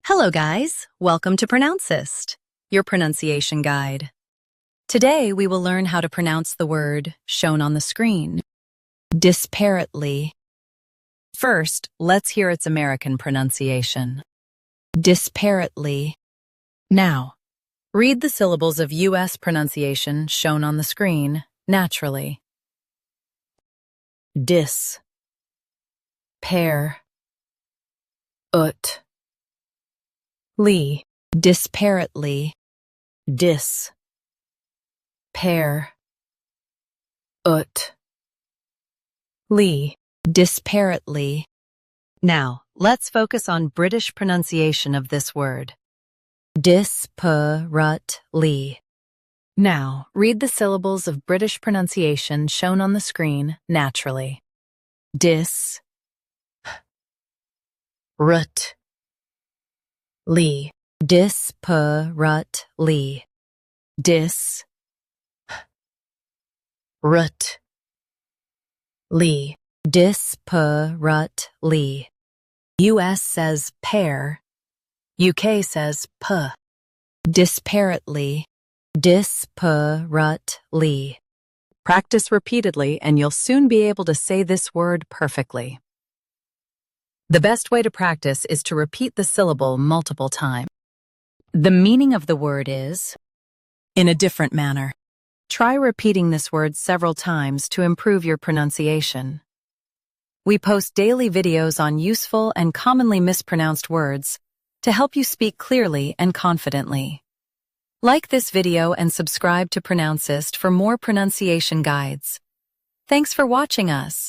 Hello guys, welcome to Pronouncist, your pronunciation guide. Today we will learn how to pronounce the word shown on the screen, disparately. First, let's hear its American pronunciation. Disparately. Now, read the syllables of U.S. pronunciation shown on the screen naturally. Dis, pair, ut, ly, disparately, dis, pair, ut, ly, disparately. Now, let's focus on British pronunciation of this word. Disparately. Now, read the syllables of British pronunciation shown on the screen naturally. Dis, rut, ly, disparately, dis, rut, ly, disparately. US says pair, UK says p. Disparately, disparately. Practice repeatedly and you'll soon be able to say this word perfectly. The best way to practice is to repeat the syllable multiple times. The meaning of the word is in a different manner. Try repeating this word several times to improve your pronunciation. We post daily videos on useful and commonly mispronounced words to help you speak clearly and confidently. Like this video and subscribe to Pronouncist for more pronunciation guides. Thanks for watching us.